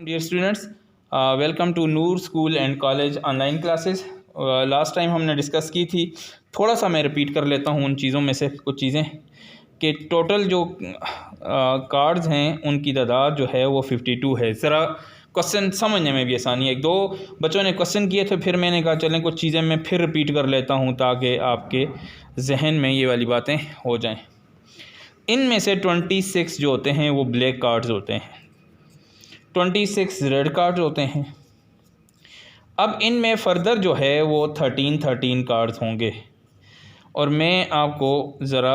Dear students, welcome to Noor school and college online classes. Last time हमने discuss की थी, थोड़ा सा मैं रिपीट कर लेता हूँ उन चीज़ों में से कुछ चीज़ें कि टोटल जो कार्ड्स हैं उनकी तादाद जो है वो 52 है। ज़रा क्वेश्चन समझने में भी आसानी है। एक दो बच्चों ने क्वेश्चन किए थे, फिर मैंने कहा चलें कुछ चीज़ें मैं फिर रिपीट कर लेता हूँ ताकि आपके जहन में ये वाली बातें हो जाएँ। इनमें से 26 जो होते हैं वो ब्लैक कार्ड्स होते हैं, 26 रेड कार्ड्स होते हैं। अब इनमें फ़र्दर जो है वो 13 कार्ड्स होंगे और मैं आपको ज़रा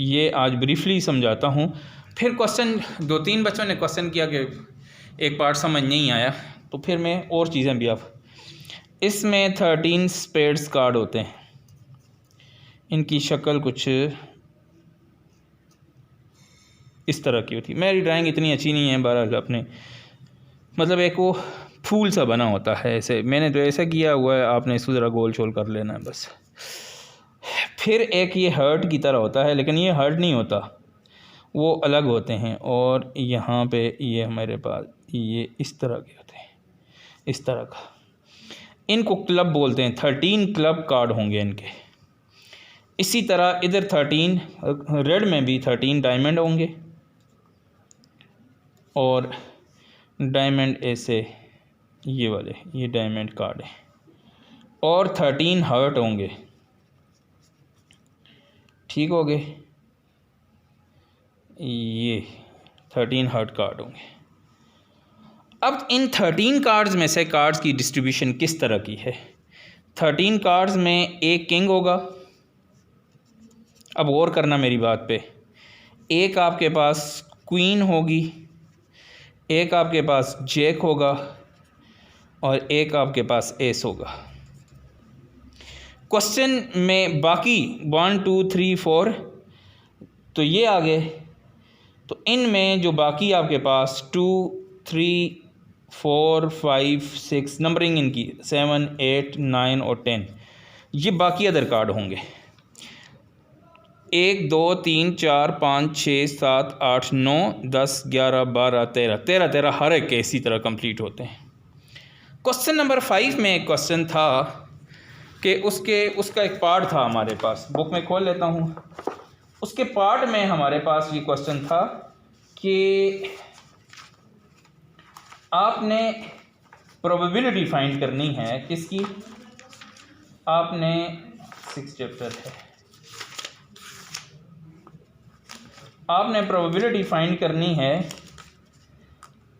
ये आज ब्रीफली समझाता हूँ। फिर क्वेश्चन दो तीन बच्चों ने क्वेश्चन किया कि एक पार्ट समझ नहीं आया, तो फिर मैं और चीज़ें भी आप इसमें 13 स्पेड्स कार्ड होते हैं। इनकी शक्ल कुछ इस तरह की होती है। मेरी ड्राइंग इतनी अच्छी नहीं है, बहरहाल अपने मतलब एक वो फूल सा बना होता है, ऐसे मैंने तो ऐसा किया हुआ है, आपने इसको ज़रा गोल शोल कर लेना है बस। फिर एक ये हर्ट की तरह होता है, लेकिन ये हर्ट नहीं होता, वो अलग होते हैं। और यहाँ पे ये हमारे पास ये इस तरह के होते हैं, इस तरह का। इनको क्लब बोलते हैं, 13 क्लब कार्ड होंगे इनके। इसी तरह इधर 13 रेड में भी 13 डायमंड होंगे और डायमंड ऐसे ये वाले, ये डायमंड कार्ड है। और 13 हर्ट होंगे, ठीक हो गए, ये 13 हर्ट कार्ड होंगे। अब इन 13 कार्ड्स में से कार्ड्स की डिस्ट्रीब्यूशन किस तरह की है। 13 कार्ड्स में एक किंग होगा। अब गौर करना मेरी बात पे, एक आपके पास क्वीन होगी, एक आपके पास जैक होगा और एक आपके पास एस होगा। क्वेश्चन में बाकी 1 2 3 4 तो ये आ गए, तो इनमें जो बाकी आपके पास 2 3 4 5 6 नंबरिंग इनकी 7 8 9 और 10, ये बाकी अदर कार्ड होंगे। 1 2 3 4 5 6 7 8 9 10 11 12 13 हर एक के इसी तरह कंप्लीट होते हैं। क्वेश्चन नंबर 5 में एक क्वेश्चन था कि उसका एक पार्ट था हमारे पास, बुक में खोल लेता हूँ। उसके पार्ट में हमारे पास ये क्वेश्चन था कि आपने प्रोबेबिलिटी फाइंड करनी है किसकी। आपने 6 चैप्टर है, आपने प्रोबेबिलिटी फाइंड करनी है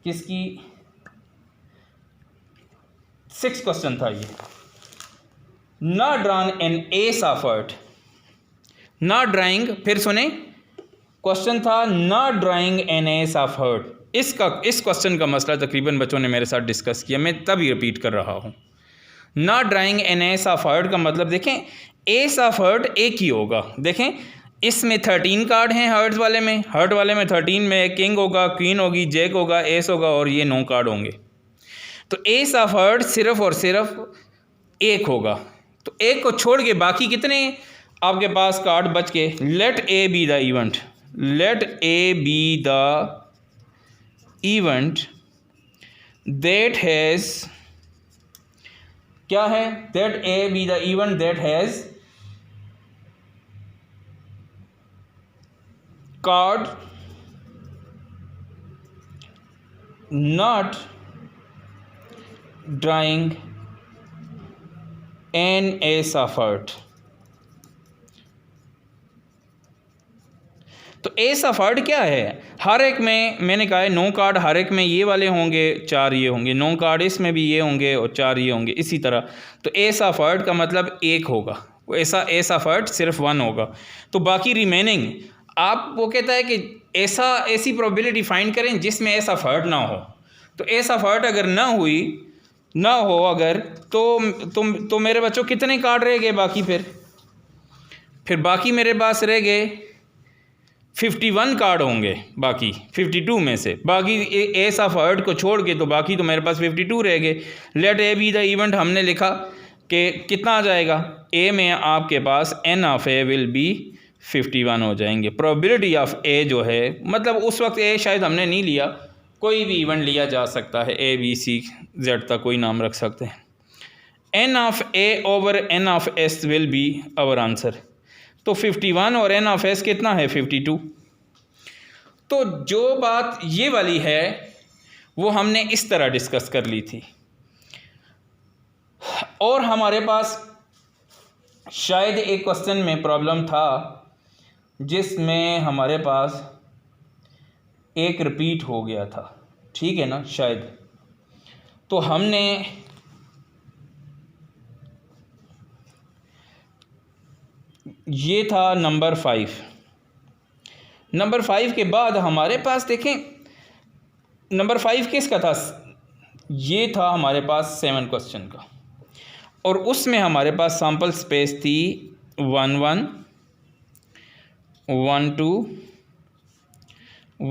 किसकी। 6 क्वेश्चन था ये। Not drawn an ace of heart, not drawing, फिर सुने क्वेश्चन था not drawing an ace of heart. इस क्वेश्चन का मसला तकरीबन बच्चों ने मेरे साथ डिस्कस किया, मैं तभी रिपीट कर रहा हूँ। Not drawing an ace of heart का मतलब देखें, एस ऑफ हर्ट एक ही होगा। देखें इसमें 13 कार्ड हैं हर्ट वाले में, 13 में एक किंग होगा, क्वीन होगी, जैक होगा, एस होगा और ये 9 कार्ड होंगे। तो एस ऑफ हर्ट सिर्फ और सिर्फ एक होगा, तो एक को छोड़ के बाकी कितने आपके पास कार्ड बच के। Let A be the event, let A be the event that has, क्या है, that A be the event that has card not drawing an ace of heart। तो एस ऑफ हार्ट क्या है, हर एक में मैंने कहा है 9 कार्ड, हर एक में ये वाले होंगे, 4 ये होंगे, 9 कार्ड इसमें भी ये होंगे और 4 ये होंगे, इसी तरह। तो एस ऑफ हार्ट का मतलब एक होगा, ऐसा एस ऑफ हार्ट सिर्फ 1 होगा। तो बाकी रिमेनिंग आप, वो कहता है कि ऐसी प्रोबेबिलिटी फाइंड करें जिसमें एस ऑफ हार्ट ना हो। तो एस ऑफ हार्ट अगर ना हो अगर, तो मेरे बच्चों कितने कार्ड रह गए बाकी। फिर बाकी मेरे पास रह गए 51 कार्ड होंगे बाकी 52 में से। बाकी एस ऑफ हर्ट को छोड़ के तो बाकी तो मेरे पास 52 रह गए। Let A be the event हमने लिखा कि कितना आ जाएगा, ए में आपके पास n of A will be 51 हो जाएंगे। प्रोबेबिलिटी ऑफ ए जो है, मतलब उस वक्त ए शायद हमने नहीं लिया, कोई भी इवेंट लिया जा सकता है, ए बी सी जेड तक कोई नाम रख सकते हैं। N of A over n of S will be our answer. तो 51 और एन ऑफ एस कितना है 52। तो जो बात ये वाली है वो हमने इस तरह डिस्कस कर ली थी, और हमारे पास शायद एक क्वेश्चन में प्रॉब्लम था जिसमें हमारे पास एक रिपीट हो गया था, ठीक है ना शायद। तो हमने ये था नंबर 5। नंबर 5 के बाद हमारे पास देखें नंबर 5 किसका था, ये था हमारे पास 7 क्वेश्चन का, और उसमें हमारे पास सैम्पल स्पेस थी 1 1 1 2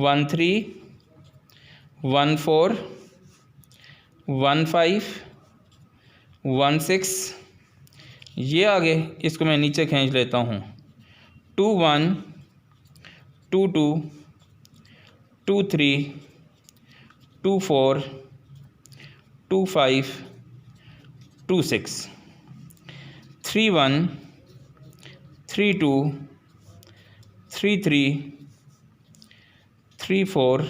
1 3 1 4 1 5 1 6, ये आगे इसको मैं नीचे खींच लेता हूँ 2 1 2 2 2 3 2 4 2 5 2 6 3 1 3 2 3 3 3 4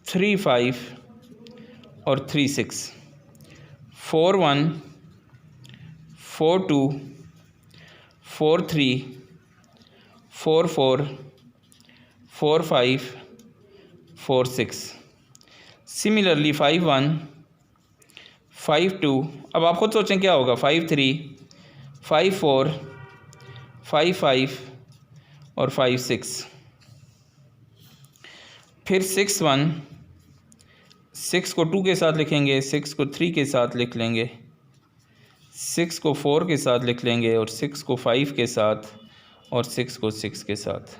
3 5 और 3 6 4 1 4 2 4 3 4 4 4 5 4 6। सिमिलरली 5 1 5 2, अब आप खुद सोचें क्या होगा, 5 3 5 4 5 5 और 5 6। फिर 6 1, 6 को 2 के साथ लिखेंगे, 6 को 3 के साथ लिख लेंगे, 6 को 4 के साथ लिख लेंगे, और 6 को 5 के साथ, और 6 को 6 के साथ।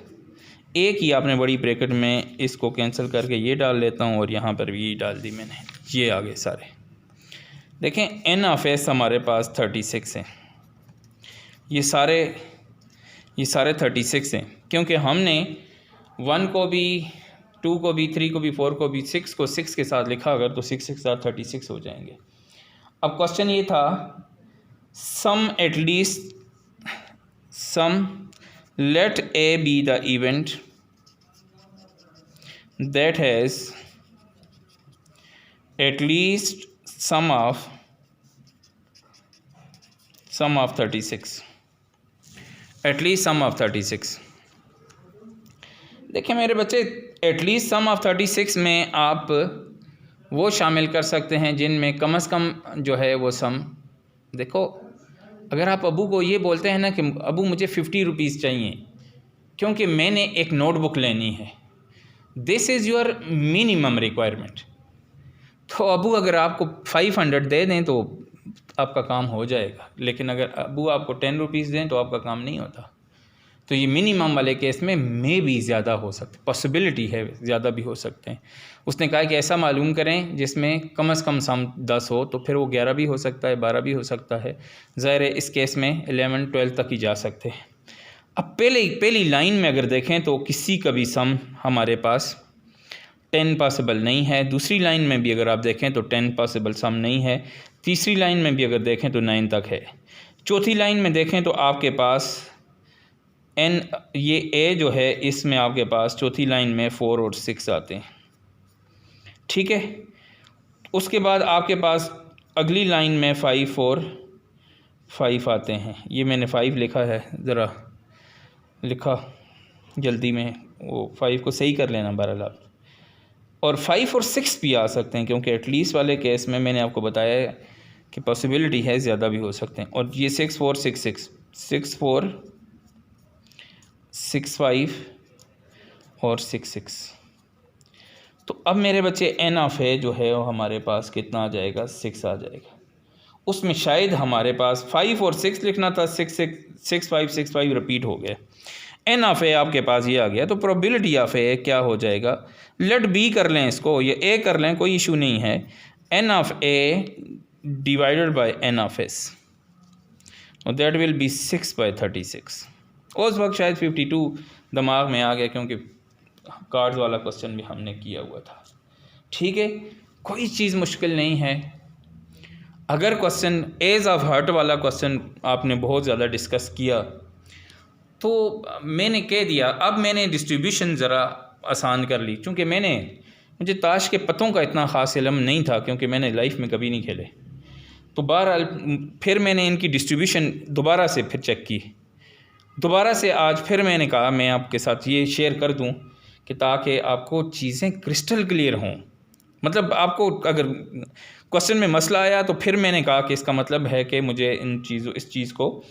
एक ही आपने बड़ी ब्रैकेट में इसको कैंसिल करके ये डाल लेता हूँ, और यहाँ पर भी ये डाल दी मैंने, ये आगे सारे। देखें एन ऑफ एस हमारे पास 36 हैं, ये सारे 36 हैं, क्योंकि हमने 1 को भी 2 को भी 3 को भी 4 को भी 6 को 6 के साथ लिखा अगर, तो 6 के साथ 36 हो जाएंगे। अब क्वेश्चन ये था some at least some let A be the event that has at least sum of 36, at least sum of 36। देखिए मेरे बच्चे, एट लीस्ट सम ऑफ 36 में आप वो शामिल कर सकते हैं जिनमें कम से कम जो है वो सम, देखो अगर आप अबू को ये बोलते हैं ना कि अबू मुझे 50 रुपीज़ चाहिए क्योंकि मैंने एक नोटबुक लेनी है, this is your minimum requirement, तो अबू अगर आपको 500 दे दें तो आपका काम हो जाएगा, लेकिन अगर अबू आपको 10 रुपीज़ दें तो आपका काम नहीं होता। तो ये मिनिमम वाले केस में भी ज़्यादा हो सकते, पॉसिबिलिटी है ज़्यादा भी हो सकते हैं। उसने कहा कि ऐसा मालूम करें जिसमें कम से कम सम 10 हो, तो फिर वो 11 भी हो सकता है, 12 भी हो सकता है, ज़ाहिर है इस केस में 11 12 तक ही जा सकते हैं। अब पहली लाइन में अगर देखें तो किसी का भी सम हमारे पास 10 पॉसिबल नहीं है, दूसरी लाइन में भी अगर आप देखें तो 10 पॉसिबल सम नहीं है, तीसरी लाइन में भी अगर देखें तो 9 तक है, चौथी लाइन में देखें तो आपके पास एन ये ए जो है इसमें आपके पास चौथी लाइन में 4 और 6 आते हैं, ठीक है। उसके बाद आपके पास अगली लाइन में 5 और 5 आते हैं, ये मैंने 5 लिखा है, ज़रा लिखा जल्दी में, वो 5 को सही कर लेना बहरहाल। और 5 और 6 भी आ सकते हैं क्योंकि एटलीस्ट वाले केस में मैंने आपको बताया है कि पॉसिबिलिटी है ज़्यादा भी हो सकते हैं। और ये 6 4 6 6 6 4 6 5 और 6 6। तो अब मेरे बच्चे एन ऑफ ए जो है वो हमारे पास कितना आ जाएगा, 6 आ जाएगा। उसमें शायद हमारे पास 5 और 6 लिखना था, 6 5 रिपीट हो गया। एन ऑफ ए आपके पास ये आ गया, तो प्रोबेबिलिटी ऑफ ए क्या हो जाएगा, लेट बी कर लें इसको, ये ए कर लें, कोई इशू नहीं है। N of A divided by n of S, और दैट विल बी 6/36। उस वक्त शायद 52 दिमाग में आ गया क्योंकि कार्ड्स वाला क्वेश्चन भी हमने किया हुआ था। ठीक है, कोई चीज़ मुश्किल नहीं है। अगर क्वेश्चन एज ऑफ हर्ट वाला क्वेश्चन आपने बहुत ज़्यादा डिस्कस किया तो मैंने कह दिया, अब मैंने डिस्ट्रीब्यूशन ज़रा आसान कर ली, क्योंकि मुझे ताश के पत्तों का इतना ख़ास इल्म नहीं था, क्योंकि मैंने लाइफ में कभी नहीं खेले। तो बहरहाल फिर मैंने इनकी डिस्ट्रीब्यूशन दोबारा से फिर चेक की, दोबारा से आज फिर मैंने कहा मैं आपके साथ ये शेयर कर दूं कि ताकि आपको चीज़ें क्रिस्टल क्लियर हों। मतलब आपको अगर क्वेश्चन में मसला आया तो फिर मैंने कहा कि इसका मतलब है कि मुझे इस चीज़ को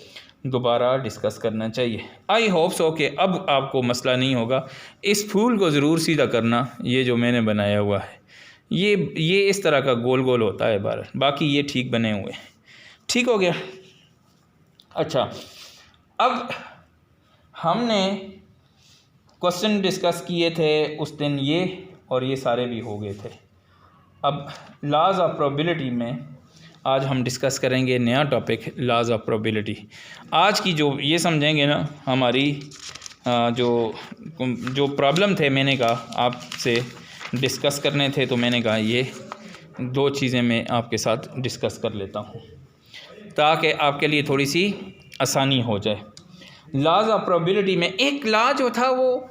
दोबारा डिस्कस करना चाहिए। आई होप सो कि अब आपको मसला नहीं होगा। इस फूल को ज़रूर सीधा करना, ये जो मैंने बनाया हुआ है ये इस तरह का गोल गोल होता है बार, बाकी ये ठीक बने हुए हैं। ठीक हो गया। अच्छा, अब हमने क्वेश्चन डिस्कस किए थे उस दिन ये, और ये सारे भी हो गए थे। अब लॉज ऑफ प्रोबेबिलिटी में आज हम डिस्कस करेंगे नया टॉपिक, लॉज ऑफ प्रोबेबिलिटी। आज की जो ये समझेंगे ना, हमारी जो प्रॉब्लम थे मैंने कहा आपसे डिस्कस करने थे, तो मैंने कहा ये दो चीज़ें मैं आपके साथ डिस्कस कर लेता हूँ ताकि आपके लिए थोड़ी सी आसानी हो जाए। लॉज ऑफ प्रोबेबिलिटी में एक लॉ जो था वो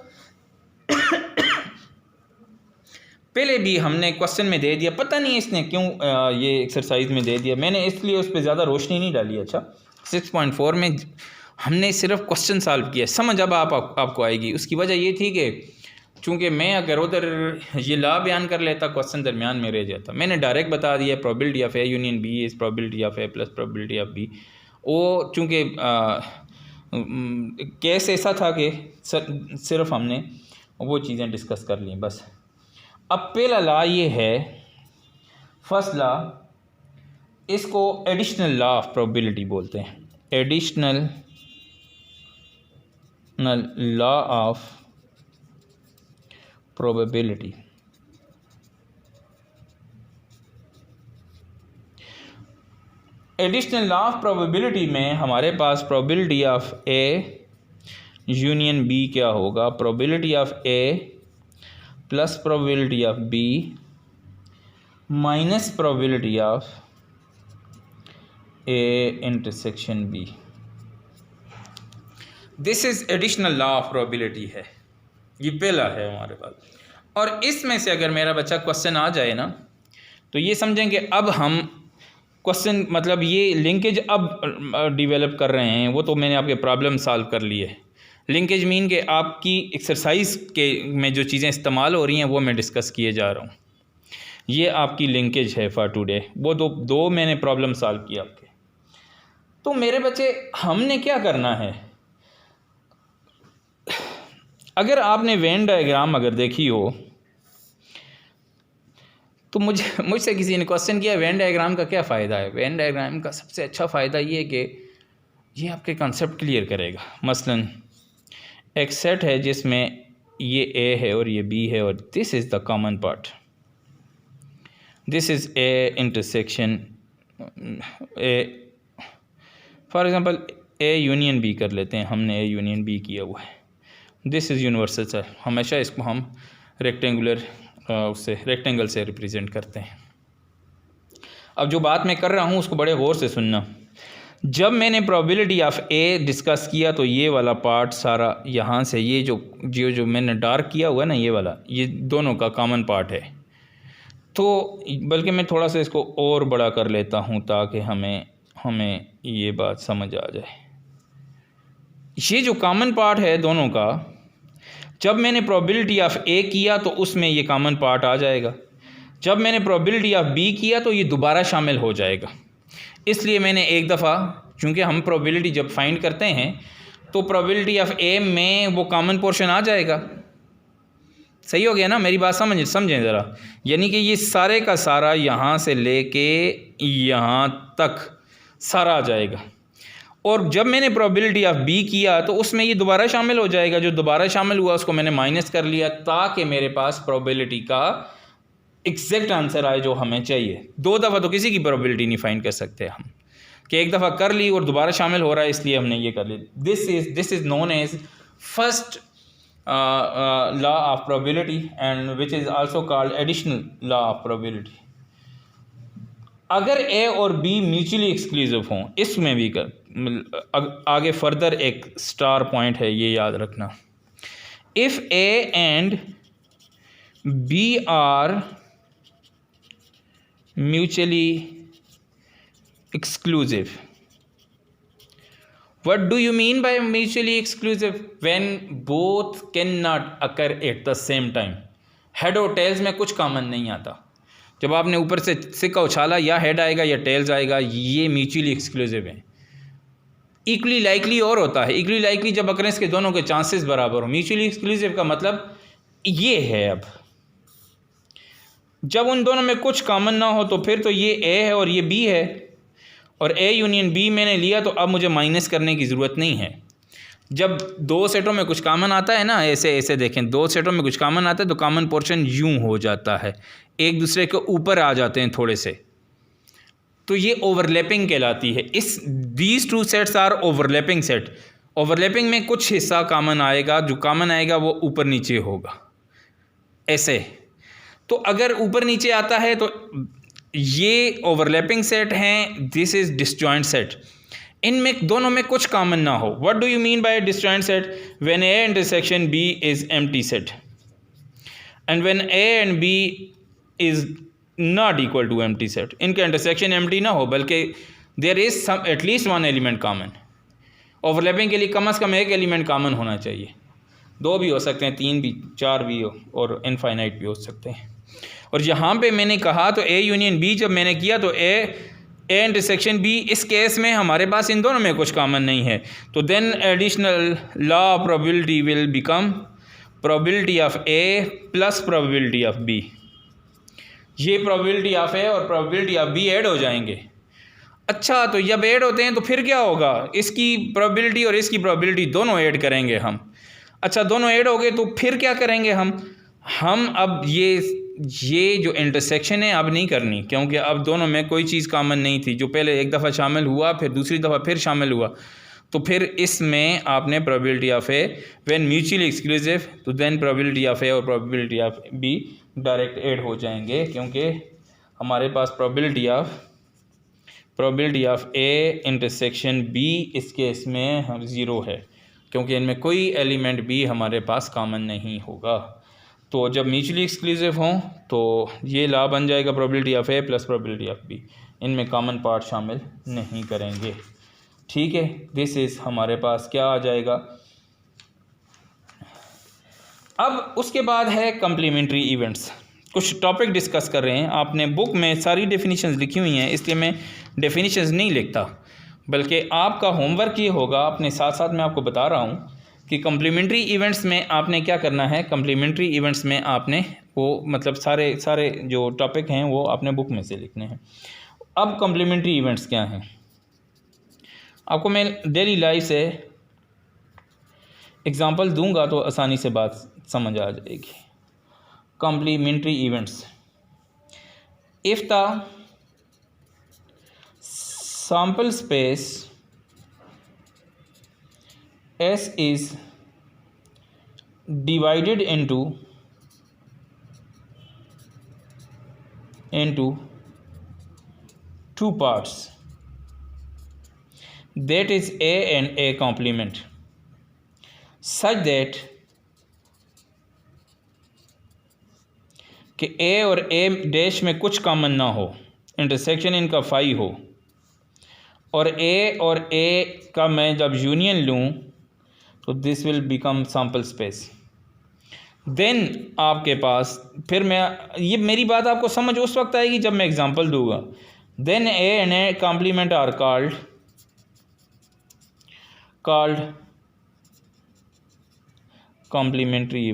पहले भी हमने क्वेश्चन में दे दिया, पता नहीं इसने क्यों ये एक्सरसाइज में दे दिया, मैंने इसलिए उस पर ज़्यादा रोशनी नहीं डाली। अच्छा, 6.4 में हमने सिर्फ क्वेश्चन सॉल्व किया, समझ अब आपको आएगी। उसकी वजह ये थी कि चूँकि मैं अगर उधर ये लॉ बयान कर लेता, क्वेश्चन दरमियान में रह जाता। मैंने डायरेक्ट बता दिया probability of A union B is probability of A plus probability of B. वो चूँकि केस ऐसा था कि सिर्फ हमने वो चीज़ें डिस्कस कर ली बस। अब पहला लॉ ये है, फर्स्ट लॉ, इसको एडिशनल लॉ ऑफ प्रोबेबिलिटी बोलते हैं। Additional law of probability. Additional law of probability में हमारे पास probability of A union B क्या होगा, probability of A plus probability of B minus probability of A intersection B. This is additional law of probability है, ये पहला है हमारे पास। और इसमें से अगर मेरा बच्चा क्वेश्चन आ जाए ना, तो ये समझें कि अब हम क्वेश्चन मतलब ये लिंकेज अब डिवेलप कर रहे हैं। वो तो मैंने आपके प्रॉब्लम सॉल्व कर लिए। लिंकेज मीन के आपकी एक्सरसाइज के में जो चीज़ें इस्तेमाल हो रही हैं वो मैं डिस्कस किए जा रहा हूँ। ये आपकी लिंकेज है फॉर टुडे। वो दो मैंने प्रॉब्लम सॉल्व किया आपके। तो मेरे बच्चे, हमने क्या करना है, अगर आपने वेन डायग्राम अगर देखी हो तो मुझसे किसी ने क्वेश्चन किया वेन डायग्राम का क्या फ़ायदा है। वेन डायग्राम का सबसे अच्छा फ़ायदा ये है कि ये आपके कॉन्सेप्ट क्लियर करेगा। मसलन एक सेट है जिसमें ये ए है और ये बी है और this is the common part, this is A intersection A. For example A union B कर लेते हैं, हमने ए यूनियन बी किया हुआ है। दिस इज़ यूनिवर्सल है, हमेशा इसको हम रेक्टेंगल से रिप्रेजेंट करते हैं। अब जो बात मैं कर रहा हूँ उसको बड़े गौर से सुनना। जब मैंने प्रोबेबिलिटी ऑफ ए डिस्कस किया तो ये वाला पार्ट सारा यहाँ से, ये जो मैंने डार्क किया हुआ है ना, ये वाला, ये दोनों का कॉमन पार्ट है। तो बल्कि मैं थोड़ा सा इसको और बड़ा कर लेता हूँ ताकि हमें ये बात समझ आ जाए। ये जो कॉमन पार्ट है दोनों का, जब मैंने प्रोबेबिलिटी ऑफ ए किया तो उसमें ये कॉमन पार्ट आ जाएगा। जब मैंने प्रोबेबिलिटी ऑफ बी किया तो ये दोबारा शामिल हो जाएगा। इसलिए मैंने एक दफ़ा, चूँकि हम प्रोबेबिलिटी जब फाइंड करते हैं तो प्रोबेबिलिटी ऑफ ए में वो कॉमन पोर्शन आ जाएगा। सही हो गया ना, मेरी बात समझें ज़रा। यानी कि ये सारे का सारा यहाँ से लेके यहाँ तक सारा आ जाएगा। और जब मैंने प्रोबेबिलिटी ऑफ बी किया तो उसमें ये दोबारा शामिल हो जाएगा। जो दोबारा शामिल हुआ उसको मैंने माइनस कर लिया ताकि मेरे पास प्रोबेबिलिटी का एग्जैक्ट आंसर आए जो हमें चाहिए। दो दफ़ा तो किसी की प्रोबेबिलिटी नहीं फाइंड कर सकते हम, कि एक दफ़ा कर ली और दोबारा शामिल हो रहा है, इसलिए हमने ये कर ली। This is known as first law of probability and which is also called additional law of probability. अगर ए और बी म्यूचुअली एक्सक्लूसिव हों, इसमें भी आगे फर्दर एक स्टार पॉइंट है, ये याद रखना. If A and B are mutually exclusive. What do you mean by mutually exclusive? When both cannot occur at the same time. Head और टेल्स में कुछ कॉमन नहीं आता. जब आपने ऊपर से सिक्का उछाला, या हेड आएगा या टेल्स आएगा, ये म्यूचुअली एक्सक्लूसिव है. इक्वली लाइकली और होता है. इक्वली लाइकली जब अकरेंस के दोनों के चांसेस बराबर हो. म्यूचुअली एक्सक्लूसिव का मतलब ये है. अब जब उन दोनों में कुछ कॉमन ना हो तो फिर तो ये ए है और ये बी है, और ए यूनियन बी मैंने लिया, तो अब मुझे माइनस करने की ज़रूरत नहीं है. जब दो सेटों में कुछ कॉमन आता है ना, ऐसे ऐसे देखें, दो सेटों में कुछ कॉमन आता है तो कॉमन पोर्शन यूं हो जाता है, एक दूसरे के ऊपर आ जाते हैं थोड़े से, तो ये ओवरलैपिंग कहलाती है. These two sets are overlapping set. Overlapping में कुछ हिस्सा कॉमन आएगा, जो कॉमन आएगा वो ऊपर नीचे होगा ऐसे. तो अगर ऊपर नीचे आता है तो ये ओवरलैपिंग सेट हैं. This is disjoint set. इनमें दोनों में कुछ कॉमन ना हो. What do you mean by disjoint set? When A intersection B is empty set and when A and B is not equal to empty set. इनका intersection empty ना हो, बल्कि there is some at least one element common. Overlapping के लिए कम से कम एक element common होना चाहिए. दो भी हो सकते हैं, तीन भी, चार भी हो, और इनफाइनाइट भी हो सकते हैं. और यहाँ पे मैंने कहा तो ए यूनियन बी जब मैंने किया तो ए इंटरसेक्शन बी, इस केस में हमारे पास इन दोनों में कुछ कॉमन नहीं है. तो then additional law of probability will become probability of A plus probability of B. ये प्रोबेबिलिटी ऑफ ए और प्रोबेबिलिटी ऑफ बी ऐड हो जाएंगे. अच्छा, तो जब ऐड होते हैं तो फिर क्या होगा? इसकी प्रोबेबिलिटी और इसकी प्रोबेबिलिटी दोनों ऐड करेंगे हम. अच्छा, दोनों ऐड हो गए तो फिर क्या करेंगे हम अब ये जो इंटरसेक्शन है अब नहीं करनी, क्योंकि अब दोनों में कोई चीज़ कॉमन नहीं थी. जो पहले एक दफ़ा शामिल हुआ, फिर दूसरी दफ़ा फिर शामिल हुआ, तो फिर इसमें आपने probability of A when mutually exclusive, तो देन प्रोबेबिलिटी ऑफ ए और probability of B direct add हो जाएंगे, क्योंकि हमारे पास probability of A intersection B इस केस में हम ज़ीरो है, क्योंकि इनमें कोई एलिमेंट बी हमारे पास कॉमन नहीं होगा. तो जब म्यूचुअली एक्सक्लूसिव हों तो ये लॉ बन जाएगा probability of A plus probability of B. इनमें कॉमन पार्ट शामिल नहीं करेंगे. ठीक है, दिस इज़ हमारे पास क्या आ जाएगा. अब उसके बाद है कम्प्लीमेंट्री इवेंट्स. कुछ टॉपिक डिस्कस कर रहे हैं. आपने बुक में सारी डेफिनेशंस लिखी हुई हैं, इसलिए मैं डेफिनेशंस नहीं लिखता, बल्कि आपका होमवर्क ये होगा. अपने साथ साथ मैं आपको बता रहा हूँ कि कम्प्लीमेंट्री इवेंट्स में आपने क्या करना है. कम्प्लीमेंट्री इवेंट्स में आपने वो मतलब सारे जो टॉपिक हैं वो आपने बुक में से लिखने हैं. अब कम्प्लीमेंट्री इवेंट्स क्या हैं, आपको मैं डेली लाइफ से एग्जांपल दूंगा तो आसानी से बात समझ आ जाएगी. Complementary events, if the sample space S is divided into two parts, that is A and A complement, such that कि A और A डैश में कुछ कॉमन ना हो, इंटरसेक्शन इनका फाई हो, और A और A का मैं जब यूनियन लूँ तो this will become sample space. Then आपके पास फिर ये मेरी बात आपको समझ उस वक्त आएगी जब मैं एग्जांपल दूंगा. Then A and A complement are called complementary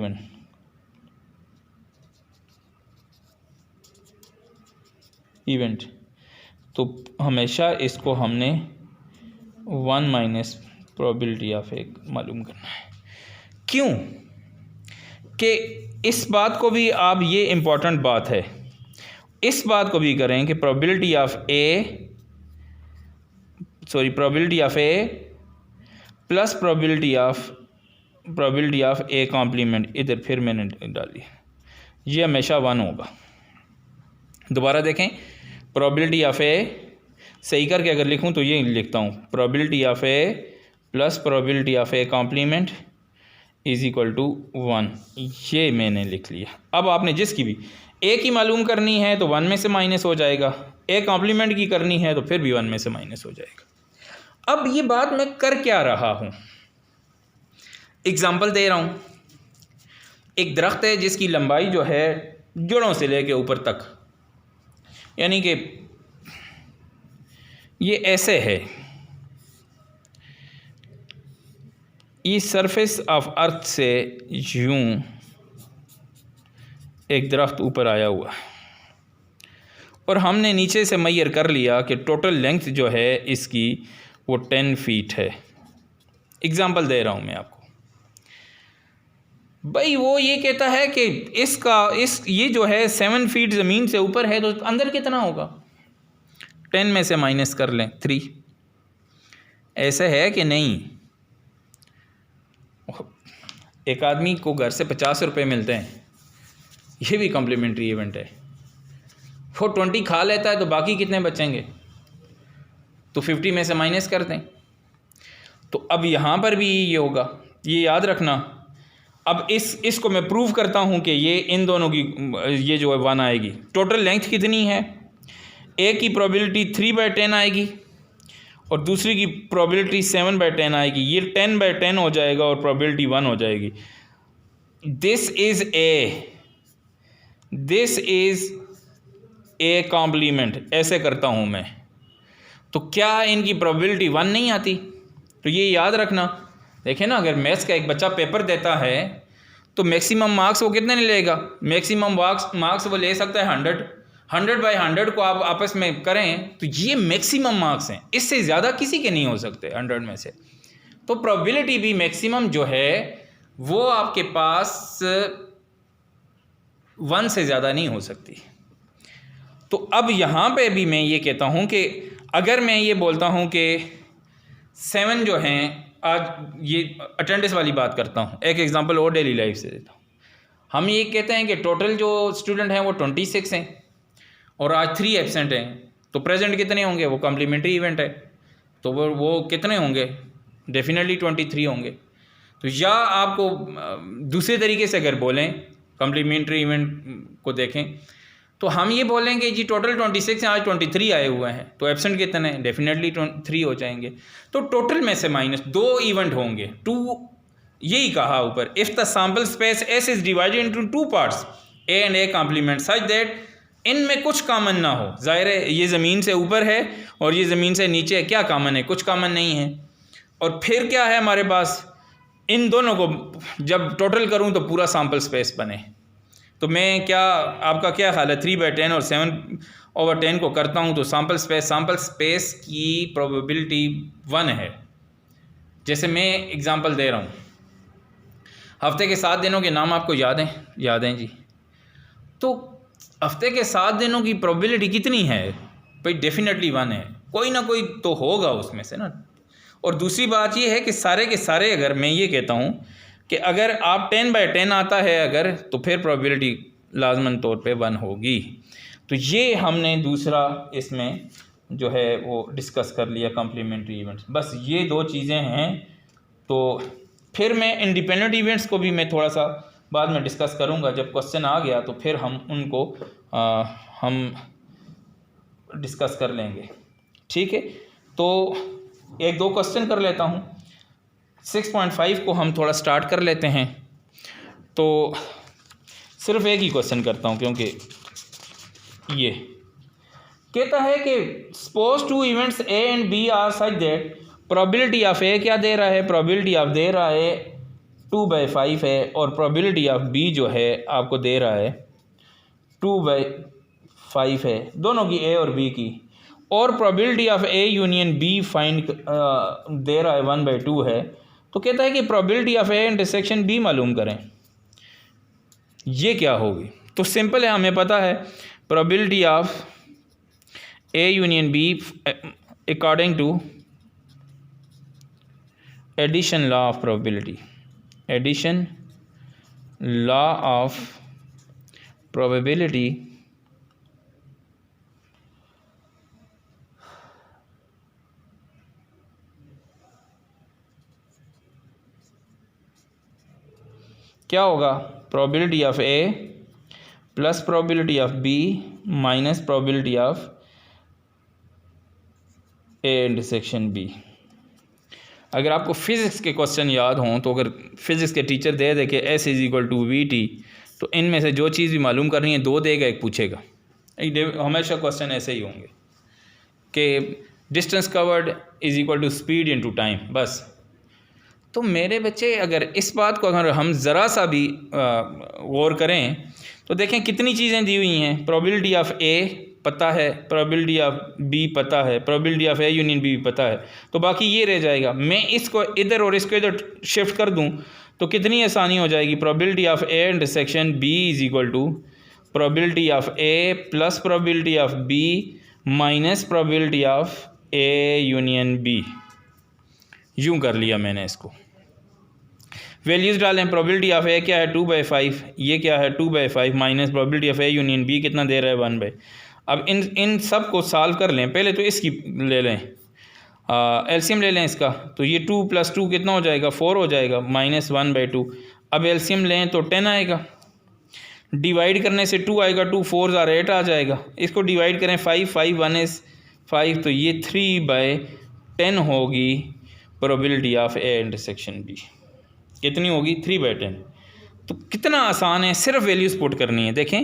event. तो हमेशा इसको हमने 1 माइनस प्रोबेबिलिटी ऑफ ए मालूम करना है. क्यों कि इस बात को भी आप, ये इम्पोर्टेंट बात है, इस बात को भी करें कि probability of A plus probability of probability of A complement, इधर फिर मैंने डाली, ये हमेशा 1 होगा। दोबारा देखें, प्रोबेबिलिटी ऑफ ए सही करके अगर लिखूं तो ये लिखता हूँ, probability of A plus probability of A complement is equal to 1, ये मैंने लिख लिया। अब आपने जिसकी भी ए की मालूम करनी है तो 1 में से माइनस हो जाएगा, ए कॉम्प्लीमेंट की करनी है तो फिर भी 1 में से माइनस हो जाएगा। अब ये बात मैं कर क्या रहा हूँ, एग्जाम्पल दे रहा हूँ। एक दरख्त है जिसकी लंबाई जो है जड़ों से लेके ऊपर तक, यानी कि ये ऐसे है, ये सरफेस ऑफ अर्थ से यूं एक दरख्त ऊपर आया हुआ है और हमने नीचे से मैयर कर लिया कि टोटल लेंथ जो है इसकी वो 10 फीट है। एग्जाम्पल दे रहा हूँ मैं आपको। भाई वो ये कहता है कि ये जो है 7 फीट ज़मीन से ऊपर है, तो अंदर कितना होगा? 10 में से माइनस कर लें 3। ऐसे है कि नहीं? एक आदमी को घर से 50 रुपये मिलते हैं, ये भी कॉम्प्लीमेंट्री इवेंट है। वो 20 खा लेता है तो बाकी कितने बचेंगे? तो 50 में से माइनस कर दें। तो अब यहाँ पर भी ये होगा, ये याद रखना। अब इसको मैं प्रूव करता हूँ कि ये इन दोनों की ये जो है 1 आएगी। टोटल लेंथ कितनी है? एक की प्रोबेबिलिटी 3/10 आएगी और दूसरी की प्रोबेबिलिटी 7/10 आएगी। ये 10/10 हो जाएगा और प्रोबेबिलिटी 1 हो जाएगी। This is A complement. ऐसे करता हूँ मैं, तो क्या इनकी प्रोबेबिलिटी 1 नहीं आती? तो ये याद रखना। देखें ना, अगर मैथ्स का एक बच्चा पेपर देता है तो मैक्सिमम मार्क्स वो कितने लेगा? मैक्सिमम मार्क्स वो ले सकता है 100/100 को आप आपस में करें तो ये मैक्सिमम मार्क्स हैं, इससे ज़्यादा किसी के नहीं हो सकते 100 में से। तो प्रोबेबिलिटी भी मैक्सिमम जो है वो आपके पास 1 से ज़्यादा नहीं हो सकती। तो अब यहाँ पे भी मैं ये कहता हूँ कि अगर मैं ये बोलता हूँ कि 7 जो हैं, आज ये अटेंडेंस वाली बात करता हूँ, एक एग्जांपल और डेली लाइफ से देता हूँ। हम ये कहते हैं कि टोटल जो स्टूडेंट हैं वो 26 हैं और आज 3 एब्सेंट हैं, तो प्रेजेंट कितने होंगे? वो कॉम्प्लीमेंट्री इवेंट है तो वो कितने होंगे? डेफिनेटली 23 होंगे। तो या आपको दूसरे तरीके से अगर बोलें, कॉम्प्लीमेंट्री इवेंट को देखें तो हम ये बोलेंगे जी टोटल 26 हैं, आज 23 आए हुए हैं, तो एब्सेंट कितने हैं? डेफिनेटली 3 हो जाएंगे। तो टोटल में से माइनस 2 इवेंट होंगे, 2। यही कहा ऊपर, if the sample space S is divided into 2 parts A and A complement such that इनमें कुछ कॉमन ना हो। ज़ाहिर है ये ज़मीन से ऊपर है और ये ज़मीन से नीचे है, क्या कॉमन है? कुछ कॉमन नहीं है। और फिर क्या है हमारे पास? इन दोनों को जब टोटल करूं तो पूरा सैम्पल स्पेस बने। तो मैं आपका क्या ख्याल है? 3/10 और 7/10 को करता हूं तो सैम्पल स्पेस की प्रोबेबिलिटी 1 है। जैसे मैं एग्जांपल दे रहा हूं, हफ्ते के 7 दिनों के नाम आपको याद हैं जी? तो हफ्ते के 7 दिनों की प्रोबेबिलिटी कितनी है भाई? डेफिनेटली 1 है, कोई ना कोई तो होगा उसमें से ना। और दूसरी बात ये है कि सारे के सारे, अगर मैं ये कहता हूँ कि अगर आप 10/10 आता है अगर, तो फिर प्रोबेबिलिटी लाजमन तौर पे 1 होगी। तो ये हमने दूसरा इसमें जो है वो डिस्कस कर लिया, कॉम्प्लीमेंट्री इवेंट्स। बस ये 2 चीज़ें हैं। तो फिर मैं इंडिपेंडेंट इवेंट्स को भी मैं थोड़ा सा बाद में डिस्कस करूँगा। जब क्वेश्चन आ गया तो फिर हम उनको हम डिस्कस कर लेंगे, ठीक है? तो 1-2 क्वेश्चन कर लेता हूँ। 6.5 को हम थोड़ा स्टार्ट कर लेते हैं। तो सिर्फ एक ही क्वेश्चन करता हूँ, क्योंकि ये कहता है कि suppose 2 events A and B are such that probability of A क्या दे रहा है? प्रोबेबिलिटी ऑफ दे रहा है 2/5 है और प्रोबेबिलिटी ऑफ बी जो है आपको दे रहा है 2/5 है, दोनों की ए और बी की। और probability of A union B find दे रहा है 1/2 है। तो कहता है कि probability of A intersection B मालूम करें। ये क्या होगी? तो सिंपल है, हमें पता है probability of A union B according to addition law of probability. Addition, law of probability क्या होगा, probability of A plus probability of B minus probability of A intersection B. अगर आपको फ़िज़िक्स के क्वेश्चन याद हों तो अगर फ़िज़िक्स के टीचर दे दे कि S is equal to v t, तो इनमें से जो चीज़ भी मालूम करनी है दो देगा एक पूछेगा। हमेशा क्वेश्चन ऐसे ही होंगे कि distance covered is equal to speed into time, बस। तो मेरे बच्चे अगर इस बात को अगर हम ज़रा सा भी गौर करें तो देखें कितनी चीज़ें दी हुई हैं। प्रोबेबिलिटी ऑफ ए पता है, प्रोबेबिलिटी ऑफ बी पता है, probability of A union B पता है, तो बाकी ये रह जाएगा। मैं इसको इधर और इसको इधर शिफ्ट कर दूं तो कितनी आसानी हो जाएगी। Probability of A intersection B is equal to probability of A plus probability of B minus probability of A union B. यूँ कर लिया मैंने इसको। वैल्यूज़ डालें, प्रोबेबिलिटी ऑफ ए क्या है 2/5, ये क्या है 2/5 minus probability of A union B कितना दे रहा है 1/। अब इन सब को सॉल्व कर लें। पहले तो इसकी ले लें, एलसीएम ले लें इसका, तो ये 2 + 2 कितना हो जाएगा 4 हो जाएगा माइनस 1/2। अब एलसीएम लें तो 10 आएगा, डिवाइड करने से 2 आएगा, 2 4 8 आ जाएगा। इसको डिवाइड करें 5 1 इज़ 5, तो ये 3/10 होगी probability of A intersection B. कितनी होगी 3/10। तो कितना आसान है, सिर्फ वैल्यूज़ पुट करनी है। देखें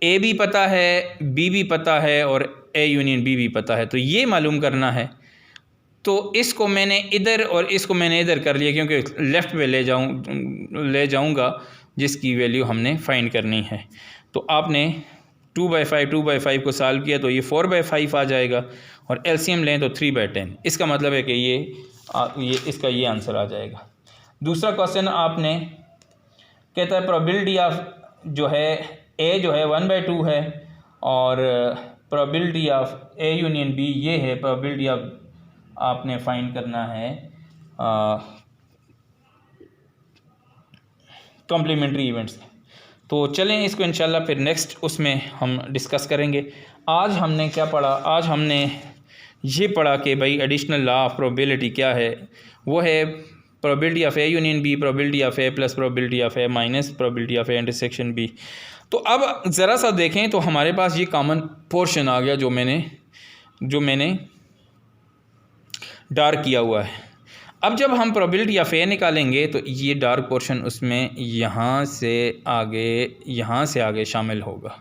ए भी पता है, बी भी पता है और ए यूनियन बी भी पता है, तो ये मालूम करना है। तो इसको मैंने इधर और इसको मैंने इधर कर लिया क्योंकि लेफ़्ट पे ले जाऊंगा जिसकी वैल्यू हमने फाइंड करनी है। तो आपने 2/5 को सॉल्व किया तो ये 4/5 आ जाएगा और एलसीएम लें तो 3/10। इसका मतलब है कि ये इसका ये आंसर आ जाएगा। दूसरा क्वेश्चन आपने कहता है प्रोबेबिलिटी ऑफ जो है ए जो है 1/2 है और probability of A union B ये है। प्रोबेबिलिटी ऑफ आपने फाइंड करना है कॉम्प्लीमेंट्री इवेंट्स। तो चलें इसको इंशाल्लाह फिर नेक्स्ट उसमें हम डिस्कस करेंगे। आज हमने क्या पढ़ा, आज हमने ये पढ़ा कि भाई एडिशनल लॉ ऑफ प्रोबेबिलिटी क्या है। वो है probability of A union B, probability of A plus probability of A minus probability of A intersection B. तो अब ज़रा सा देखें तो हमारे पास ये कॉमन पोर्शन आ गया जो मैंने डार्क किया हुआ है। अब जब हम प्रोबेबिलिटी ऑफ ए निकालेंगे तो ये डार्क पोर्शन उसमें यहाँ से आगे शामिल होगा।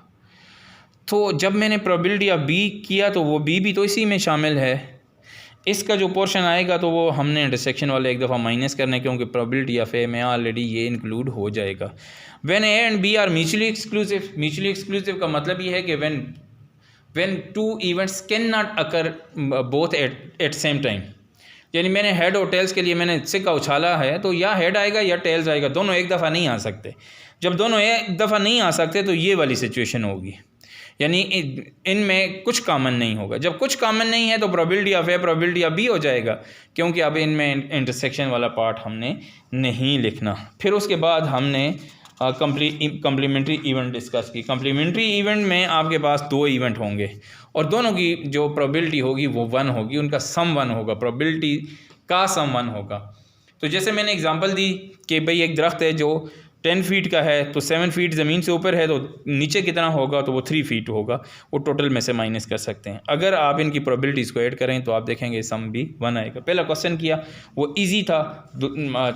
तो जब मैंने प्रोबेबिलिटी ऑफ बी किया तो वो बी भी तो इसी में शामिल है। इसका जो पोर्शन आएगा तो वो हमने इंटरसेक्शन वाले एक दफ़ा माइनस करना है क्योंकि प्रोबेबिलिटी ऑफ ए में ऑलरेडी ये इंक्लूड हो जाएगा। When A and B are mutually exclusive का मतलब ये है कि when two events can not occur both at same time. यानी मैंने हेड और टेल्स के लिए मैंने सिक्का उछाला है तो या हेड आएगा या टेल्स आएगा, दोनों एक दफ़ा नहीं आ सकते। जब दोनों एक दफ़ा नहीं आ सकते तो ये वाली सिचुएशन होगी, यानी इनमें कुछ कॉमन नहीं होगा। जब कुछ कॉमन नहीं है तो probability of A probability of B हो जाएगा क्योंकि अब इनमें इंटरसेक्शन वाला पार्ट हमने नहीं लिखना। फिर उसके बाद हमने कम्प्लीमेंट्री इवेंट डिस्कस की। कम्प्लीमेंट्री इवेंट में आपके पास 2 इवेंट होंगे और दोनों की जो प्रोबेबिलिटी होगी वो 1 होगी, उनका सम 1 होगा, प्रोबेबिलिटी का सम 1 होगा। तो जैसे मैंने एग्जांपल दी कि भाई एक दरख्त है जो 10 फीट का है तो 7 फीट ज़मीन से ऊपर है तो नीचे कितना होगा, तो वो 3 फीट होगा। वो टोटल में से माइनस कर सकते हैं। अगर आप इनकी प्रोबेबिलिटीज़ को ऐड करें तो आप देखेंगे सम भी 1 आएगा। पहला क्वेश्चन किया वो इजी था,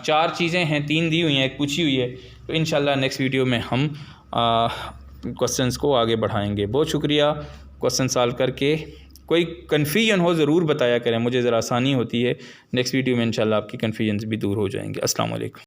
4 चीज़ें हैं, 3 दी हुई हैं, एक पूछी हुई है। तो इंशाल्लाह नेक्स्ट वीडियो में हम क्वेश्चंस को आगे बढ़ाएंगे। बहुत शुक्रिया। क्वेश्चन सॉल्व करके कोई कन्फ्यूजन हो ज़रूर बताया करें, मुझे ज़रा आसानी होती है। नेक्स्ट वीडियो में इंशाल्लाह आपकी कन्फ्यूजन भी दूर हो जाएंगे। अस्सलाम वालेकुम।